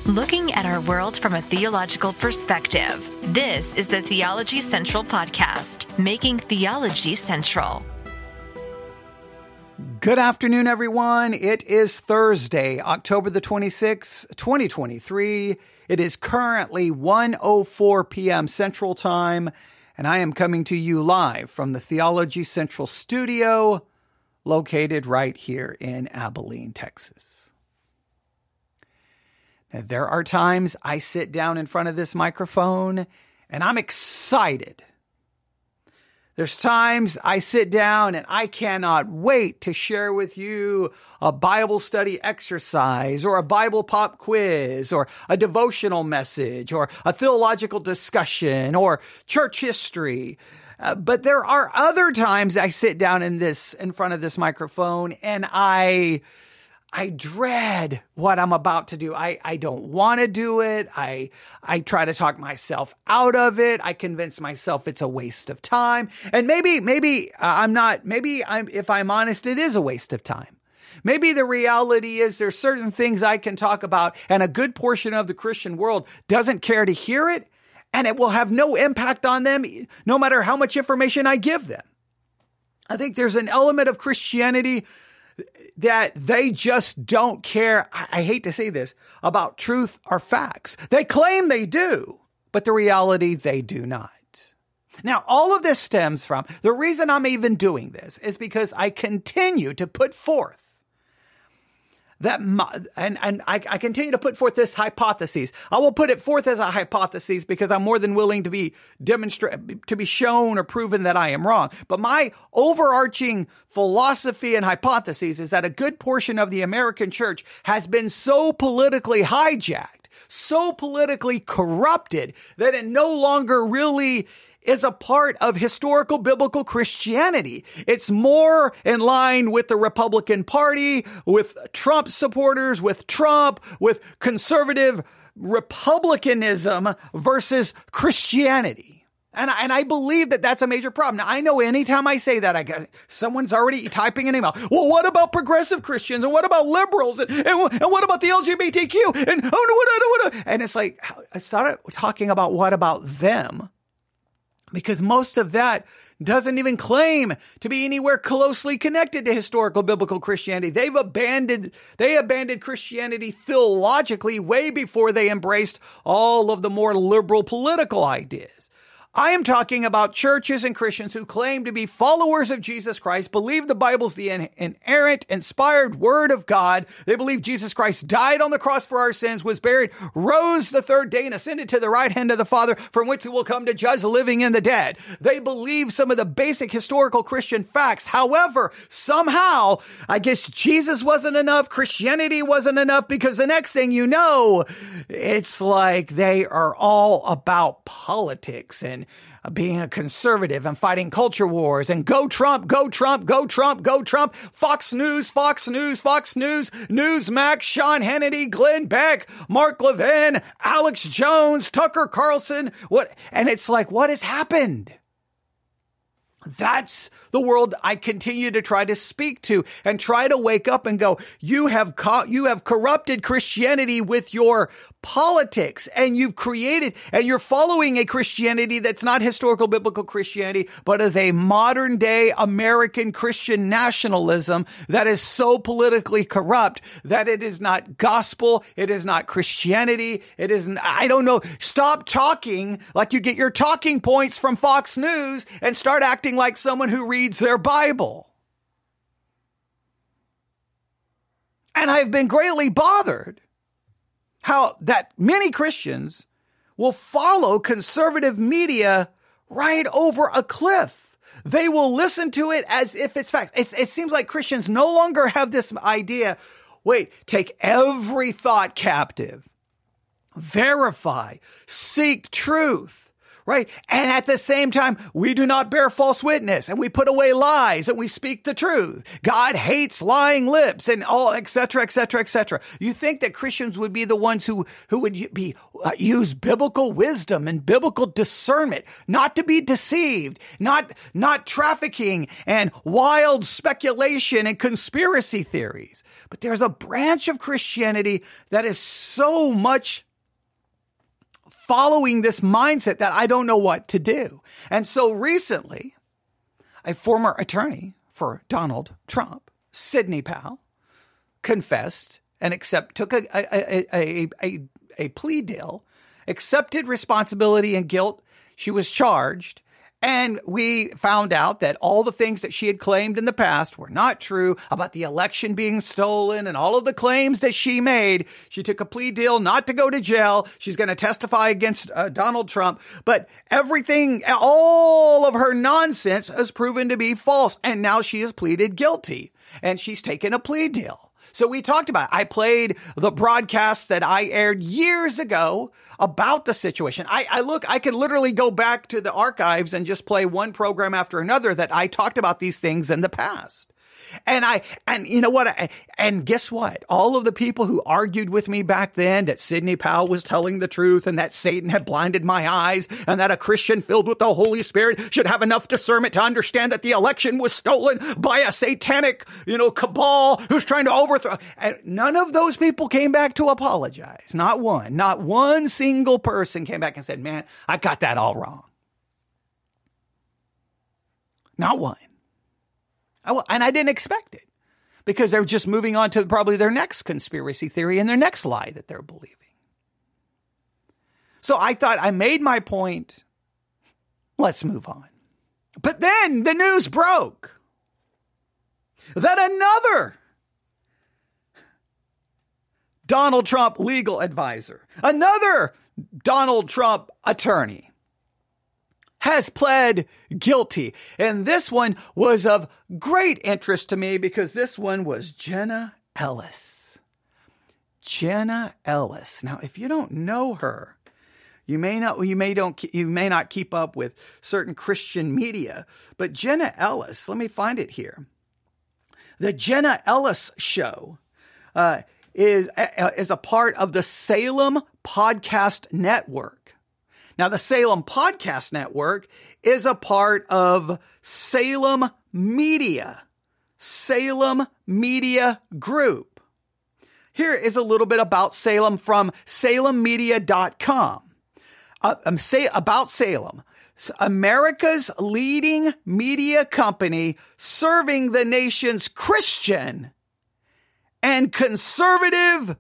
Looking at our world from a theological perspective. This is the Theology Central Podcast, making theology central. Good afternoon, everyone. It is Thursday, October the 26th, 2023. It is currently 1:04 p.m. Central Time, and I am coming to you live from the Theology Central studio, located right here in Abilene, Texas. Now, there are times I sit down in front of this microphone and I'm excited. There's times I sit down and I cannot wait to share with you a Bible study exercise or a Bible pop quiz or a devotional message or a theological discussion or church history. But there are other times I sit down in front of this microphone and I dread what I'm about to do. I don't want to do it. I try to talk myself out of it. I convince myself it's a waste of time. And maybe if I'm honest, it is a waste of time. Maybe the reality is there's certain things I can talk about and a good portion of the Christian world doesn't care to hear it, and it will have no impact on them no matter how much information I give them. I think there's an element of Christianity that they just don't care, I hate to say this, about truth or facts. They claim they do, but the reality, they do not. Now, all of this stems from, the reason I'm even doing this is because I continue to put forth I continue to put forth this hypothesis. I will put it forth as a hypothesis because I'm more than willing to be shown or proven that I am wrong. But my overarching philosophy and hypothesis is that a good portion of the American church has been so politically hijacked, so politically corrupted, that it no longer really is a part of historical biblical Christianity. It's more in line with the Republican Party, with Trump supporters, with Trump, with conservative republicanism versus Christianity. And I believe that that's a major problem. Now, I know anytime I say that, someone's already typing an email. Well, what about progressive Christians? And what about liberals? And what about the LGBTQ? And it's like, I started talking about what about them? Because most of that doesn't even claim to be anywhere closely connected to historical biblical Christianity. They abandoned Christianity theologically way before they embraced all of the more liberal political ideas. I am talking about churches and Christians who claim to be followers of Jesus Christ, believe the Bible's the inerrant, inspired word of God. They believe Jesus Christ died on the cross for our sins, was buried, rose the third day, and ascended to the right hand of the Father, from which he will come to judge the living and the dead. They believe some of the basic historical Christian facts. However, somehow, I guess Jesus wasn't enough, Christianity wasn't enough, because the next thing you know, it's like they are all about politics and being a conservative and fighting culture wars and go Trump, go Trump, go Trump, go Trump, Fox News, Newsmax, Sean Hannity, Glenn Beck, Mark Levin, Alex Jones, Tucker Carlson. And it's like, what has happened? That's the world I continue to try to speak to and try to wake up and go, you have corrupted Christianity with your politics, and you're following a Christianity that's not historical biblical Christianity, but is a modern day American Christian nationalism that is so politically corrupt that it is not gospel. It is not Christianity. It isn't, I don't know. Stop talking like you get your talking points from Fox News and start acting like someone who reads their Bible. And I've been greatly bothered how that many Christians will follow conservative media right over a cliff. They will listen to it as if it's fact. It seems like Christians no longer have this idea, take every thought captive, verify, seek truth. right? And at the same time, we do not bear false witness, and we put away lies, and we speak the truth. God hates lying lips, and all, et cetera, et cetera, et cetera. You think that Christians would be the ones who would be use biblical wisdom and biblical discernment, not to be deceived, not trafficking and wild speculation and conspiracy theories. But there's a branch of Christianity that is so much following this mindset that I don't know what to do. And so recently, a former attorney for Donald Trump, Sidney Powell, confessed and took a plea deal, accepted responsibility and guilt. She was charged. And we found out that all the things that she had claimed in the past were not true about the election being stolen and all of the claims that she made. She took a plea deal not to go to jail. She's going to testify against Donald Trump. But everything, all of her nonsense has proven to be false. And now she has pleaded guilty and she's taken a plea deal. So we talked about it. I played the broadcast that I aired years ago about the situation. I can literally go back to the archives and just play one program after another that I talked about these things in the past. And you know what? And guess what? All of the people who argued with me back then that Sidney Powell was telling the truth and that Satan had blinded my eyes and that a Christian filled with the Holy Spirit should have enough discernment to understand that the election was stolen by a satanic, cabal who's trying to overthrow. And none of those people came back to apologize. Not one single person came back and said, man, I got that all wrong. Not one. And I didn't expect it because they're just moving on to probably their next conspiracy theory and their next lie that they're believing. So I thought I made my point. Let's move on. But then the news broke that another Donald Trump legal advisor, another Donald Trump attorney, has pled guilty. And this one was of great interest to me because this one was Jenna Ellis. Jenna Ellis. Now, if you don't know her, you may not keep up with certain Christian media, but Jenna Ellis, let me find it here. The Jenna Ellis Show is a part of the Salem Podcast Network. Now, the Salem Podcast Network is a part of Salem Media Group. Here is a little bit about Salem from salemmedia.com. About Salem, America's leading media company serving the nation's Christian and conservative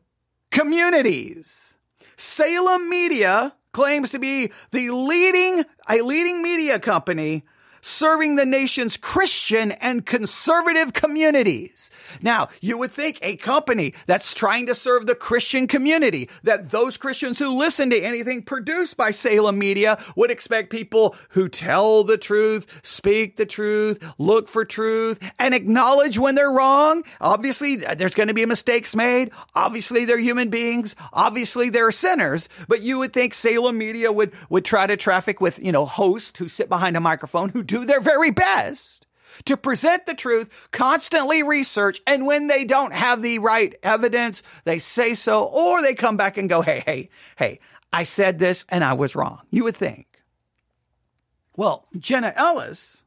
communities. Salem Media claims to be a leading media company serving the nation's Christian and conservative communities. Now, you would think a company that's trying to serve the Christian community, that those Christians who listen to anything produced by Salem Media would expect people who tell the truth, speak the truth, look for truth, and acknowledge when they're wrong. Obviously, there's going to be mistakes made. Obviously, they're human beings. Obviously, they're sinners. But you would think Salem Media would try to traffic with, hosts who sit behind a microphone who do their very best to present the truth, constantly research, and when they don't have the right evidence, they say so, or they come back and go, hey, I said this and I was wrong. You would think. Well, Jenna Ellis,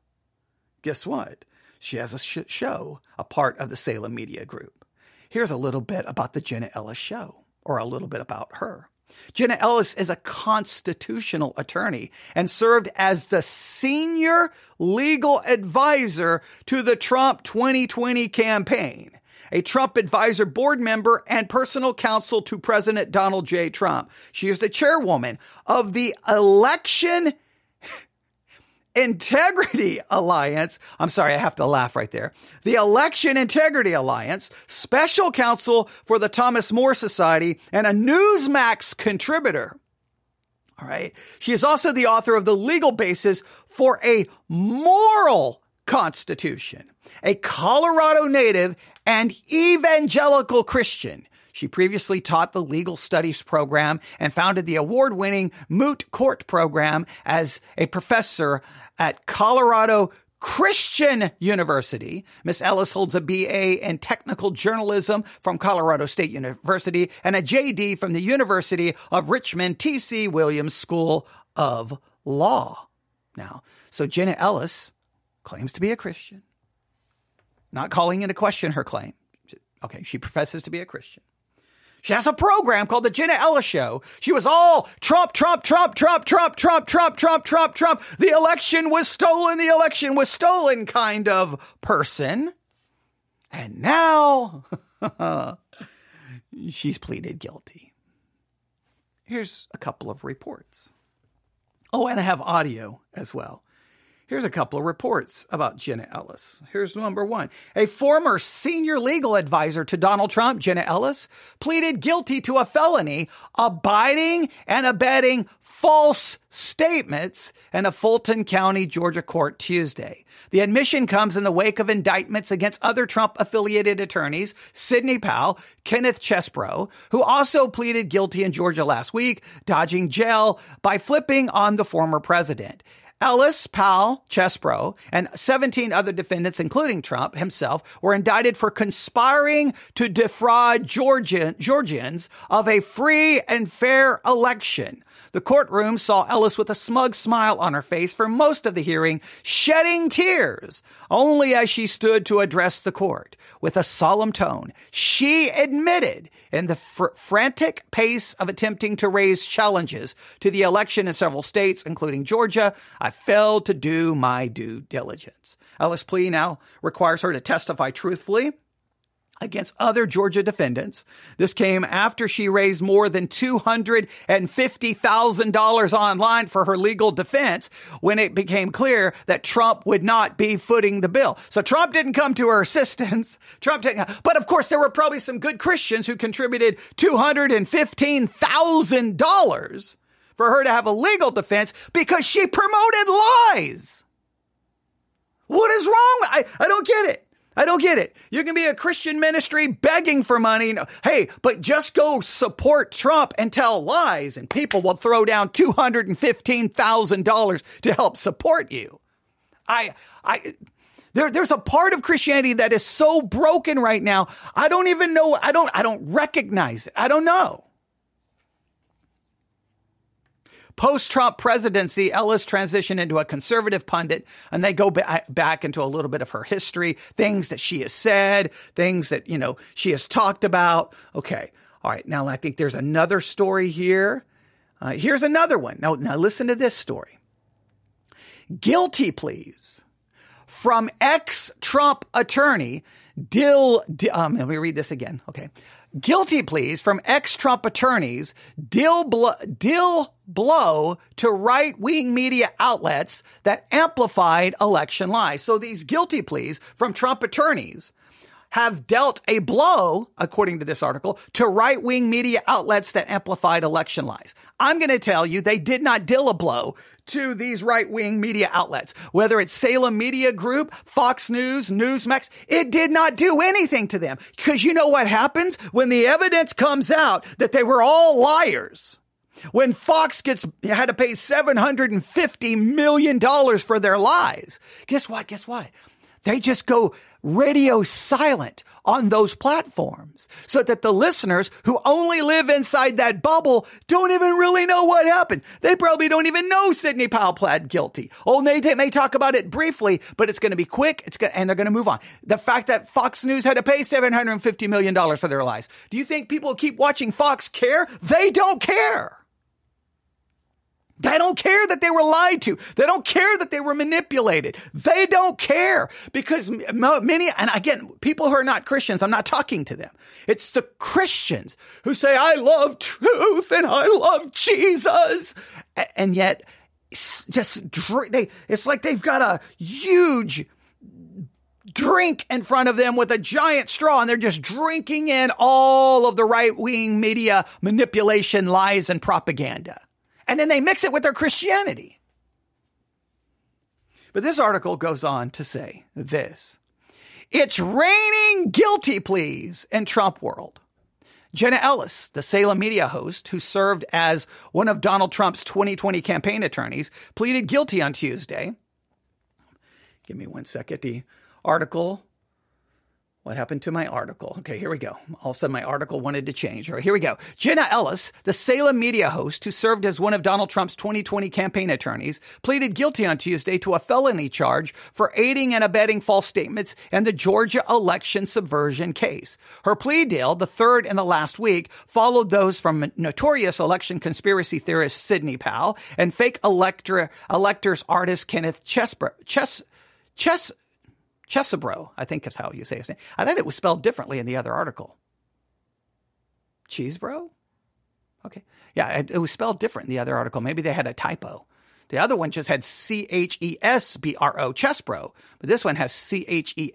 guess what? She has a show, a part of the Salem Media Group. Here's a little bit about the Jenna Ellis Show, or a little bit about her. Jenna Ellis is a constitutional attorney and served as the senior legal advisor to the Trump 2020 campaign, a Trump advisor board member and personal counsel to President Donald J. Trump. She is the chairwoman of the Election Integrity Alliance. I'm sorry, I have to laugh right there. The Election Integrity Alliance, special counsel for the Thomas More Society, and a Newsmax contributor. All right. She is also the author of The Legal Basis for a Moral Constitution, a Colorado native and evangelical Christian. She previously taught the legal studies program and founded the award-winning Moot Court program as a professor at Colorado Christian University. Miss Ellis holds a BA in technical journalism from Colorado State University and a JD from the University of Richmond T.C. Williams School of Law. Now, so Jenna Ellis claims to be a Christian, not calling into question her claim. Okay, she professes to be a Christian. She has a program called the Jenna Ellis Show. She was all Trump, Trump, Trump, Trump, Trump, Trump, Trump, Trump, Trump, Trump. The election was stolen kind of person. And now she's pleaded guilty. Here's a couple of reports. Oh, and I have audio as well. Here's a couple of reports about Jenna Ellis. Here's number one. A former senior legal advisor to Donald Trump, Jenna Ellis, pleaded guilty to a felony abiding and abetting false statements in a Fulton County, Georgia court Tuesday. The admission comes in the wake of indictments against other Trump-affiliated attorneys, Sidney Powell, Kenneth Chesebro, who also pleaded guilty in Georgia last week, dodging jail by flipping on the former president. Ellis, Powell, Chesebro, and 17 other defendants, including Trump himself, were indicted for conspiring to defraud Georgians of a free and fair election. The courtroom saw Ellis with a smug smile on her face for most of the hearing, shedding tears only as she stood to address the court. With a solemn tone, she admitted in the frantic pace of attempting to raise challenges to the election in several states, including Georgia, I failed to do my due diligence. Ellis' plea now requires her to testify truthfully against other Georgia defendants. This came after she raised more than $250,000 online for her legal defense when it became clear that Trump would not be footing the bill. So Trump didn't come to her assistance. But of course, there were probably some good Christians who contributed $215,000 for her to have a legal defense because she promoted lies. What is wrong? I don't get it. I don't get it. You can be a Christian ministry begging for money. Hey, but just go support Trump and tell lies and people will throw down $215,000 to help support you. There's a part of Christianity that is so broken right now. I don't even know. I don't recognize it. I don't know. Post-Trump presidency, Ellis transitioned into a conservative pundit, and they go back into a little bit of her history, things that she has said, things that, she has talked about. Okay. All right. Now, I think there's another story here. Here's another one. Now listen to this story. Guilty pleas from ex-Trump attorney let me read this again. Okay. Guilty pleas from ex-Trump attorneys deal blow to right-wing media outlets that amplified election lies. So these guilty pleas from Trump attorneys have dealt a blow, according to this article, to right-wing media outlets that amplified election lies. I'm going to tell you they did not deal a blow to these right-wing media outlets. Whether it's Salem Media Group, Fox News, Newsmax, it did not do anything to them. Because you know what happens when the evidence comes out that they were all liars? When Fox had to pay $750 million for their lies. Guess what? They just go radio silent on those platforms so that the listeners who only live inside that bubble don't even really know what happened. They probably don't even know Sidney Powell pled guilty. Oh, they may talk about it briefly, but it's going to be quick. And they're going to move on. The fact that Fox News had to pay $750 million for their lies. Do you think people who keep watching Fox care? They don't care. They don't care that they were lied to. They don't care that they were manipulated. They don't care because many, and again, people who are not Christians, I'm not talking to them. It's the Christians who say, I love truth and I love Jesus. And yet it's like they've got a huge drink in front of them with a giant straw and they're just drinking in all of the right-wing media manipulation, lies, and propaganda. And then they mix it with their Christianity. But this article goes on to say this. It's raining guilty pleas in Trump world. Jenna Ellis, the Salem media host who served as one of Donald Trump's 2020 campaign attorneys, pleaded guilty on Tuesday. Give me 1 second. The article. What happened to my article? Okay, here we go. All of a sudden, my article wanted to change. All right, here we go. Jenna Ellis, the Salem media host who served as one of Donald Trump's 2020 campaign attorneys, pleaded guilty on Tuesday to a felony charge for aiding and abetting false statements in the Georgia election subversion case. Her plea deal, the third in the last week, followed those from notorious election conspiracy theorist Sidney Powell and fake electors artist Kenneth Chesebro, I think is how you say his name. I thought it was spelled differently in the other article. Cheesebro? Okay. Yeah, it was spelled different in the other article. Maybe they had a typo. The other one just had Chesbro, Chesbro. But this one has Chesebro.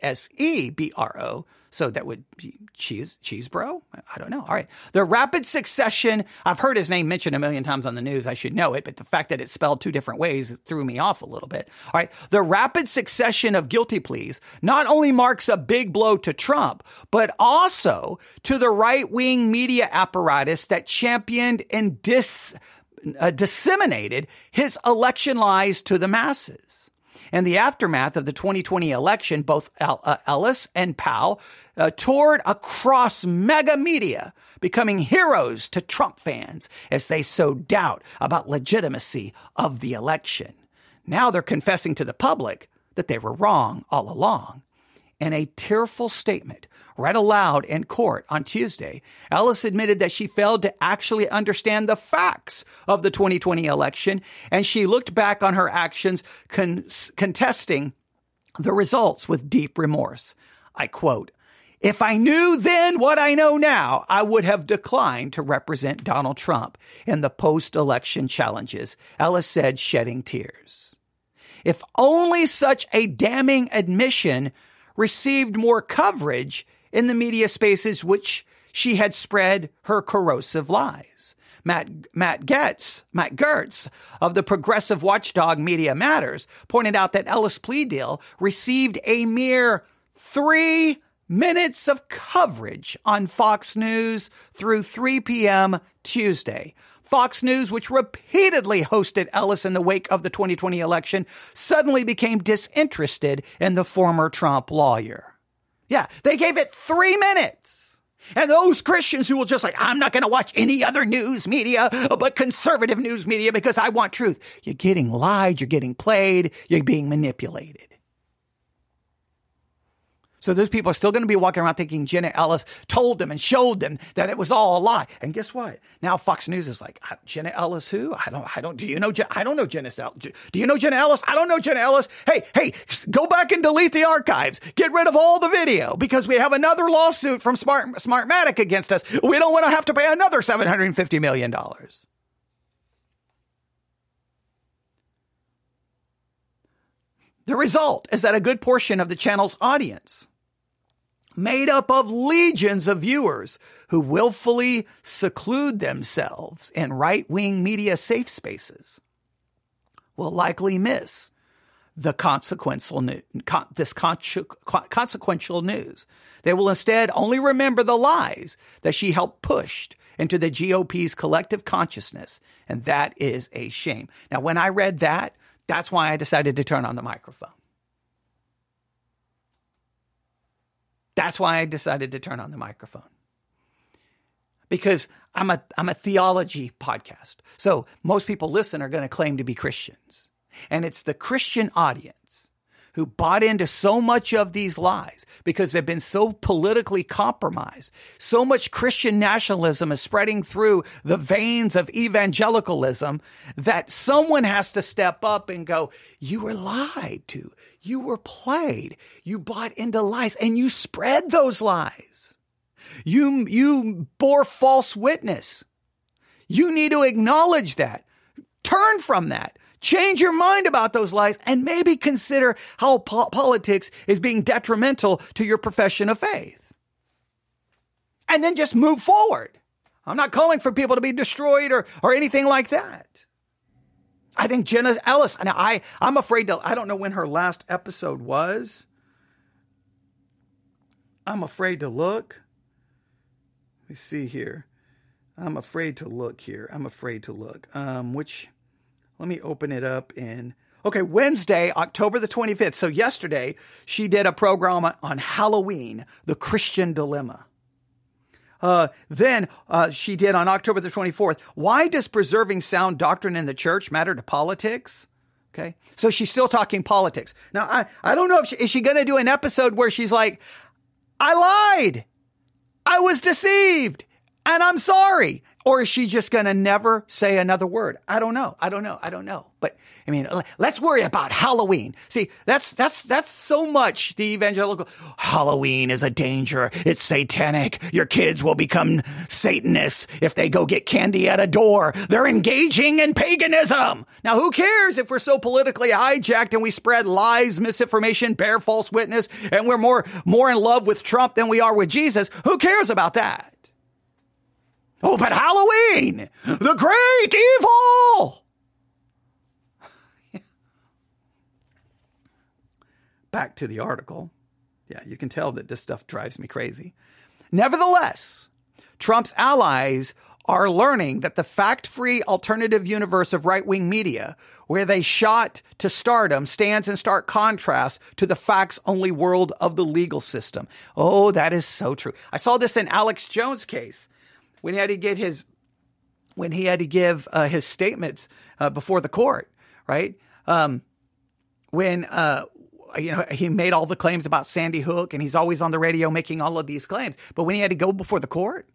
So that would be Cheesebro? I don't know. All right. The rapid succession, I've heard his name mentioned a million times on the news. I should know it, but the fact that it's spelled two different ways it threw me off a little bit. All right. The rapid succession of guilty pleas not only marks a big blow to Trump, but also to the right-wing media apparatus that championed and disseminated his election lies to the masses. In the aftermath of the 2020 election, both Ellis and Powell toured across mega media, becoming heroes to Trump fans as they sowed doubt about legitimacy of the election. Now they're confessing to the public that they were wrong all along. In a tearful statement read aloud in court on Tuesday, Ellis admitted that she failed to actually understand the facts of the 2020 election, and she looked back on her actions contesting the results with deep remorse. I quote, "If I knew then what I know now, I would have declined to represent Donald Trump in the post-election challenges," Ellis said, shedding tears. If only such a damning admission received more coverage in the media spaces which she had spread her corrosive lies. Matt Gertz of the progressive watchdog Media Matters pointed out that Ellis' plea deal received a mere 3 minutes of coverage on Fox News through 3 p.m. Tuesday. Fox News, which repeatedly hosted Ellis in the wake of the 2020 election, suddenly became disinterested in the former Trump lawyer. Yeah, they gave it 3 minutes. And those Christians who will just I'm not going to watch any other news media but conservative news media because I want truth. You're getting lied, you're getting played, you're being manipulated. So those people are still going to be walking around thinking Jenna Ellis told them and showed them that it was all a lie. And guess what? Now Fox News is like, Jenna Ellis who? I don't, do you know, I don't know Jenna Ellis. Do you know Jenna Ellis? I don't know Jenna Ellis. Hey, go back and delete the archives. Get rid of all the video because we have another lawsuit from Smartmatic against us. We don't want to have to pay another $750 million. The result is that a good portion of the channel's audience, made up of legions of viewers who willfully seclude themselves in right-wing media safe spaces, will likely miss the consequential news. They will instead only remember the lies that she helped push into the GOP's collective consciousness, and that is a shame. Now, when I read that, that's why I decided to turn on the microphone. That's why I decided to turn on the microphone. Because I'm a theology podcast. So most people listen are going to claim to be Christians. And it's the Christian audience who bought into so much of these lies because they've been so politically compromised. So much Christian nationalism is spreading through the veins of evangelicalism that someone has to step up and go, you were lied to. You were played. You bought into lies and you spread those lies. You bore false witness. You need to acknowledge that. Turn from that. Change your mind about those lies and maybe consider how politics is being detrimental to your profession of faith. And then just move forward. I'm not calling for people to be destroyed or anything like that. I think Jenna Ellis, and I'm afraid to, I don't know when her last episode was. I'm afraid to look. me see here. I'm afraid to look here. Let me open it up okay, Wednesday, October the 25th. So yesterday, she did a program on Halloween, the Christian dilemma. Then she did on October the 24th, why does preserving sound doctrine in the church matter to politics? Okay. So she's still talking politics. Now, I don't know is she going to do an episode where she's like, I lied. I was deceived and I'm sorry. Or is she just going to never say another word? I don't know. But I mean, let's worry about Halloween. See, that's so much the evangelical. Halloween is a danger. It's satanic. Your kids will become Satanists if they go get candy at a door. They're engaging in paganism. Now, who cares if we're so politically hijacked and we spread lies, misinformation, bear false witness, and we're more in love with Trump than we are with Jesus? Who cares about that? Oh, but Halloween, the great evil. Back to the article. Yeah, you can tell that this stuff drives me crazy. Nevertheless, Trump's allies are learning that the fact-free alternative universe of right-wing media, where they shot to stardom, stands in stark contrast to the facts-only world of the legal system. Oh, that is so true. I saw this in Alex Jones' case. When he had to give his statements before the court, right? He made all the claims about Sandy Hook, and he's always on the radio making all of these claims. But when he had to go before the court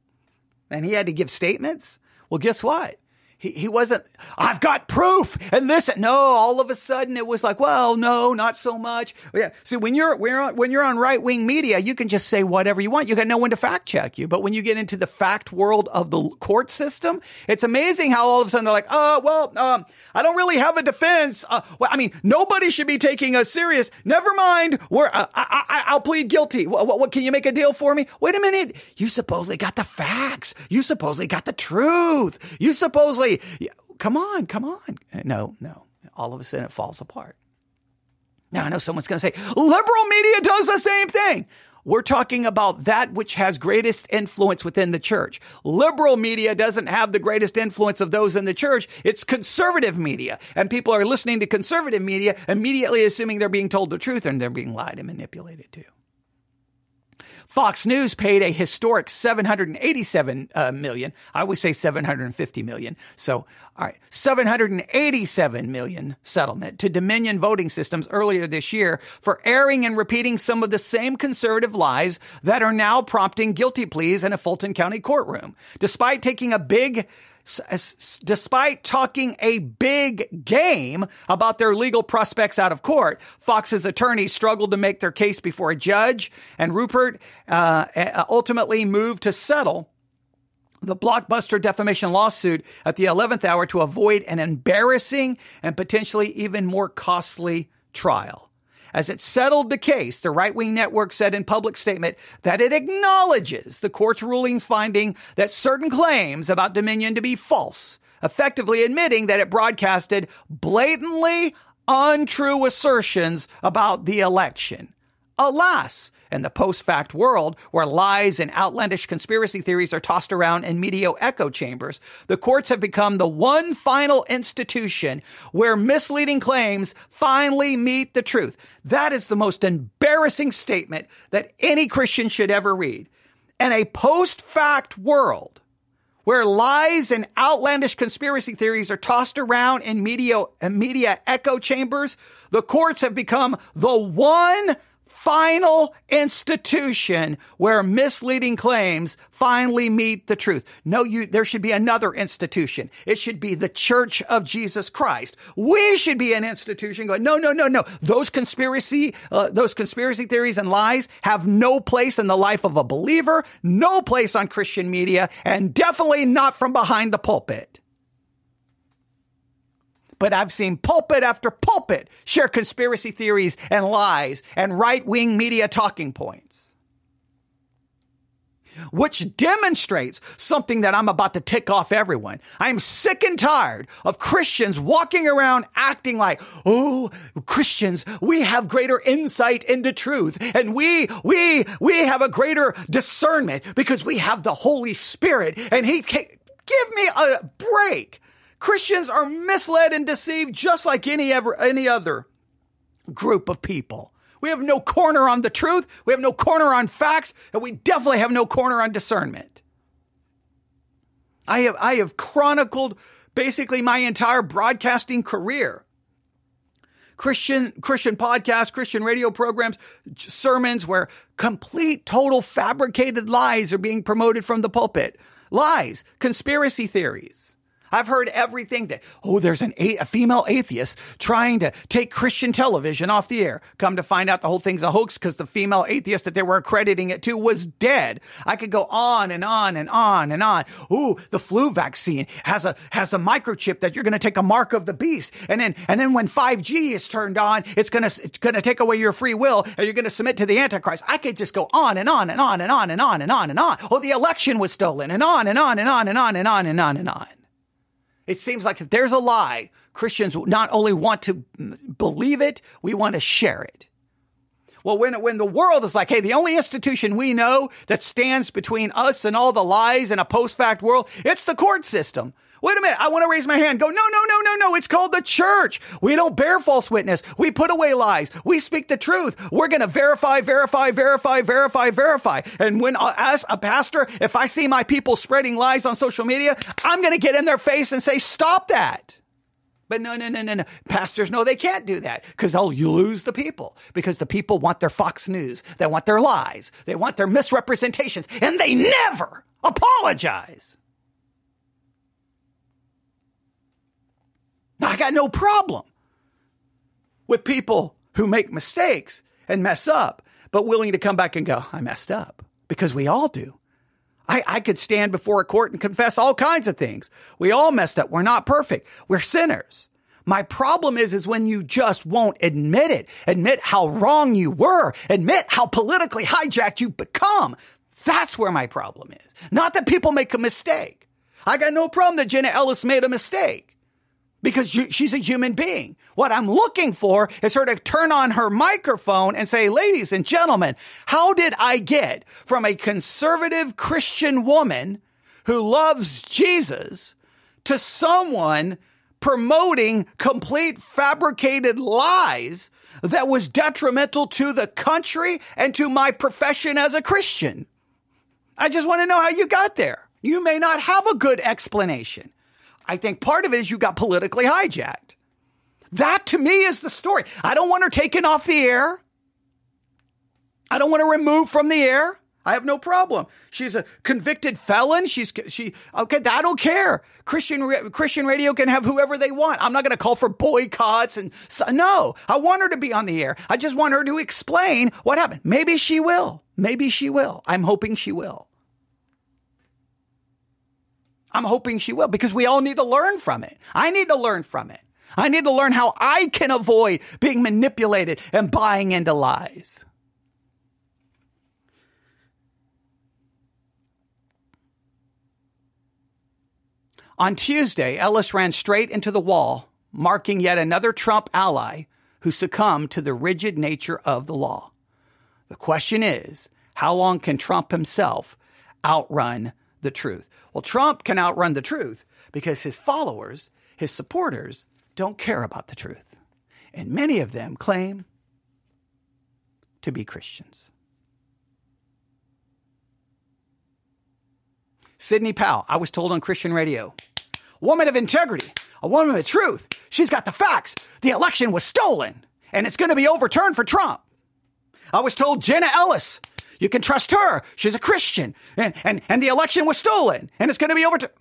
and he had to give statements, well, guess what? He wasn't, I've got proof and this. No, all of a sudden it was like, well, no, not so much. Yeah. See, when you're on right-wing media, you can just say whatever you want. You got no one to fact check you. But when you get into the fact world of the court system, it's amazing how all of a sudden they're like, I don't really have a defense. Nobody should be taking us serious. Never mind. I'll plead guilty. What can you make a deal for me? Wait a minute. You supposedly got the facts. You supposedly got the truth. You supposedly, come on. No. All of a sudden it falls apart. Now I know someone's going to say, liberal media does the same thing. We're talking about that which has greatest influence within the church. Liberal media doesn't have the greatest influence of those in the church. It's conservative media. And people are listening to conservative media, immediately assuming they're being told the truth and they're being lied and manipulated too. Fox News paid a historic $787 million. I always say $750 million. So, all right, $787 million settlement to Dominion Voting Systems earlier this year for airing and repeating some of the same conservative lies that are now prompting guilty pleas in a Fulton County courtroom. Despite talking a big game about their legal prospects out of court, Fox's attorneys struggled to make their case before a judge, and Rupert ultimately moved to settle the blockbuster defamation lawsuit at the 11th hour to avoid an embarrassing and potentially even more costly trial. As it settled the case, the right-wing network said in public statement that it acknowledges the court's rulings finding that certain claims about Dominion to be false, effectively admitting that it broadcasted blatantly untrue assertions about the election. Alas, in the post-fact world, where lies and outlandish conspiracy theories are tossed around in media echo chambers, the courts have become the one final institution where misleading claims finally meet the truth. That is the most embarrassing statement that any Christian should ever read. In a post-fact world, where lies and outlandish conspiracy theories are tossed around in media echo chambers, the courts have become the one final institution where misleading claims finally meet the truth. No, there should be another institution. It should be the Church of Jesus Christ. We should be an institution going, no. Those conspiracy theories and lies have no place in the life of a believer, no place on Christian media, and definitely not from behind the pulpit. But I've seen pulpit after pulpit share conspiracy theories and lies and right-wing media talking points. which demonstrates something that I'm about to tick off everyone. I am sick and tired of Christians walking around acting like, oh, Christians, we have greater insight into truth, and we have a greater discernment because we have the Holy Spirit, and give me a break. Christians are misled and deceived just like any other group of people. We have no corner on the truth. We have no corner on facts, and we definitely have no corner on discernment. I have chronicled basically my entire broadcasting career. Christian podcasts, Christian radio programs, sermons where complete, total fabricated lies are being promoted from the pulpit. Lies, conspiracy theories. I've heard everything that, there's a female atheist trying to take Christian television off the air. Come to find out the whole thing's a hoax because the female atheist that they were accrediting it to was dead. I could go on and on and on and on. The flu vaccine has a microchip that you're going to take a mark of the beast. And then when 5G is turned on, it's going to take away your free will and you're going to submit to the Antichrist. I could just go on and on and on and on and on and on and on. The election was stolen and on and on and on and on and on and on and on. It seems like if there's a lie, Christians not only want to believe it, we want to share it. Well, when the world is like, hey, the only institution we know that stands between us and all the lies in a post-fact world, it's the court system. Wait a minute, I want to raise my hand. Go, no. It's called the church. We don't bear false witness. We put away lies. We speak the truth. We're going to verify. And when, as a pastor, if I see my people spreading lies on social media, I'm going to get in their face and say, stop that. But no. Pastors know they can't do that because you lose the people because the people want their Fox News. They want their lies. They want their misrepresentations, and they never apologize. I got no problem with people who make mistakes and mess up, but willing to come back and go, I messed up, because we all do. I could stand before a court and confess all kinds of things. We all messed up. We're not perfect. We're sinners. My problem is when you just won't admit it, admit how wrong you were, admit how politically hijacked you become. That's where my problem is. Not that people make a mistake. I got no problem that Jenna Ellis made a mistake. Because she's a human being. What I'm looking for is her to turn on her microphone and say, ladies and gentlemen, how did I get from a conservative Christian woman who loves Jesus to someone promoting complete fabricated lies that was detrimental to the country and to my profession as a Christian? I just want to know how you got there. You may not have a good explanation. I think part of it is you got politically hijacked. That to me is the story. I don't want her taken off the air. I don't want her removed from the air. I have no problem. She's a convicted felon. Okay, I don't care. Christian radio can have whoever they want. I'm not going to call for boycotts no, I want her to be on the air. I just want her to explain what happened. Maybe she will. I'm hoping she will. I'm hoping she will, because we all need to learn from it. I need to learn from it. I need to learn how I can avoid being manipulated and buying into lies. On Tuesday, Ellis ran straight into the wall, marking yet another Trump ally who succumbed to the rigid nature of the law. The question is, how long can Trump himself outrun the truth? Well, Trump can outrun the truth because his followers, his supporters, don't care about the truth. And many of them claim to be Christians. Sidney Powell, I was told on Christian radio, woman of integrity, a woman of truth. She's got the facts. The election was stolen and it's going to be overturned for Trump. I was told Jenna Ellis, you can trust her. She's a Christian. And the election was stolen. And it's going to be overturned.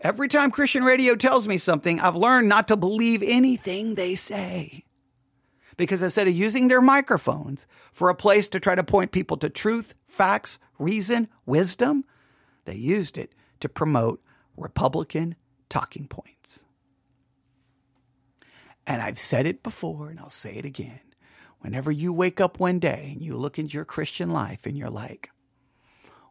Every time Christian radio tells me something, I've learned not to believe anything they say. Because instead of using their microphones for a place to try to point people to truth, facts, reason, wisdom, they used it to promote Republican talking points. And I've said it before, and I'll say it again. Whenever you wake up one day and you look into your Christian life and you're like,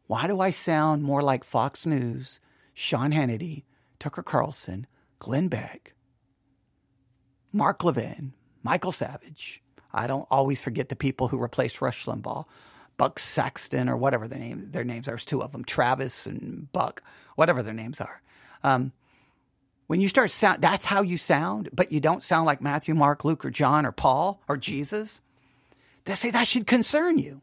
Why do I sound more like Fox News, Sean Hannity, Tucker Carlson, Glenn Beck, Mark Levin, Michael Savage? I don't always forget the people who replaced Rush Limbaugh, Buck Saxton or whatever their names are. There's two of them, Travis and Buck, whatever their names are. When you start sound, that's how you sound, but you don't sound like Matthew, Mark, Luke, or John, or Paul, or Jesus. They say that should concern you.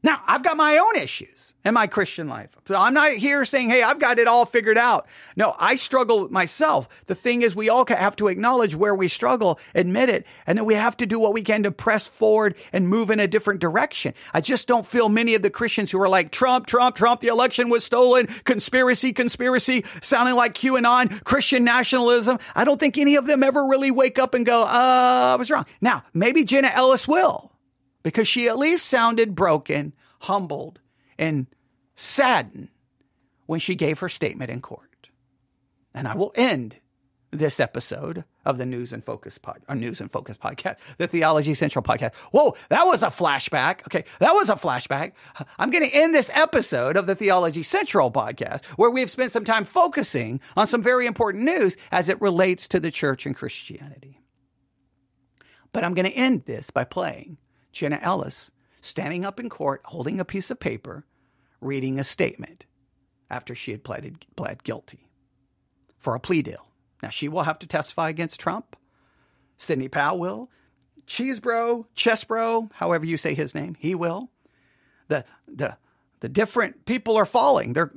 Now, I've got my own issues in my Christian life. So I'm not here saying, hey, I've got it all figured out. No, I struggle myself. The thing is, we all have to acknowledge where we struggle, admit it, and then we have to do what we can to press forward and move in a different direction. I just don't feel many of the Christians who are like, Trump, the election was stolen, conspiracy, sounding like QAnon, Christian nationalism. I don't think any of them ever really wake up and go, I was wrong. Now, maybe Jenna Ellis will. Because she at least sounded broken, humbled, and saddened when she gave her statement in court. And I will end this episode of the News and Focus podcast, the Theology Central podcast. Whoa, that was a flashback. Okay, that was a flashback. I'm going to end this episode of the Theology Central podcast where we've spent some time focusing on some very important news as it relates to the church and Christianity. But I'm going to end this by playing Jenna Ellis standing up in court, holding a piece of paper, reading a statement after she had pled guilty for a plea deal. Now, she will have to testify against Trump. Sidney Powell will. Chess bro, however you say his name, he will. The different people are falling. They're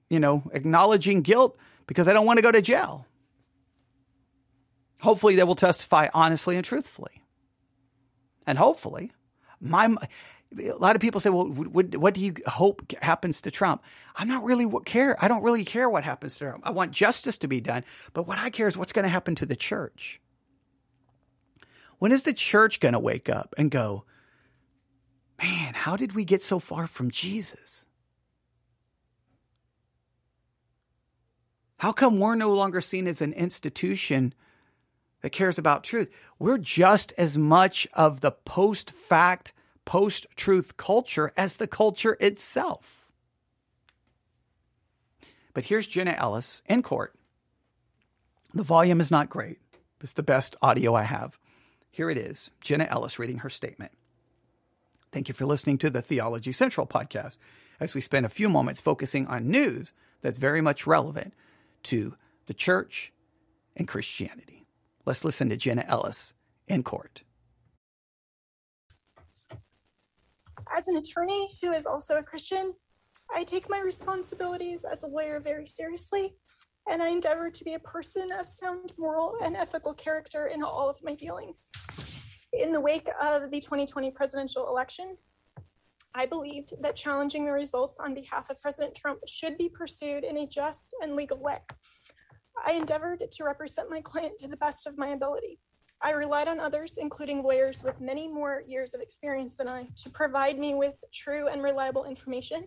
acknowledging guilt because they don't want to go to jail. Hopefully, they will testify honestly and truthfully. And hopefully, a lot of people say, well, what do you hope happens to Trump? I don't really care what happens to Trump. I want justice to be done. But what I care is what's going to happen to the church. When is the church going to wake up and go, man, how did we get so far from Jesus? How come we're no longer seen as an institution that cares about truth? We're just as much of the post-fact, post-truth culture as the culture itself. But here's Jenna Ellis in court. The volume is not great. It's the best audio I have. Here it is, Jenna Ellis reading her statement. Thank you for listening to the Theology Central podcast as we spend a few moments focusing on news that's very much relevant to the church and Christianity. Let's listen to Jenna Ellis in court. As an attorney who is also a Christian, I take my responsibilities as a lawyer very seriously, and I endeavor to be a person of sound moral and ethical character in all of my dealings. In the wake of the 2020 presidential election, I believed that challenging the results on behalf of President Trump should be pursued in a just and legal way. I endeavored to represent my client to the best of my ability. I relied on others, including lawyers with many more years of experience than I, to provide me with true and reliable information,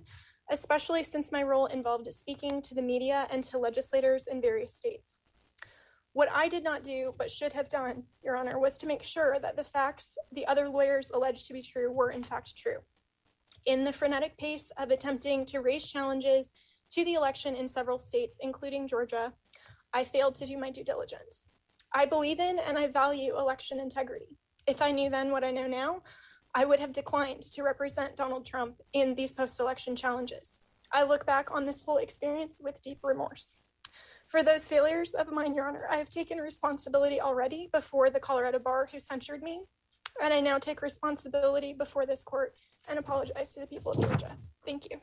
especially since my role involved speaking to the media and to legislators in various states. What I did not do, but should have done, Your Honor, was to make sure that the facts the other lawyers alleged to be true were in fact true. In the frenetic pace of attempting to raise challenges to the election in several states, including Georgia, I failed to do my due diligence. I believe in and I value election integrity. If I knew then what I know now, I would have declined to represent Donald Trump in these post-election challenges. I look back on this whole experience with deep remorse. For those failures of mine, Your Honor, I have taken responsibility already before the Colorado bar who censured me, and I now take responsibility before this court and apologize to the people of Georgia. Thank you.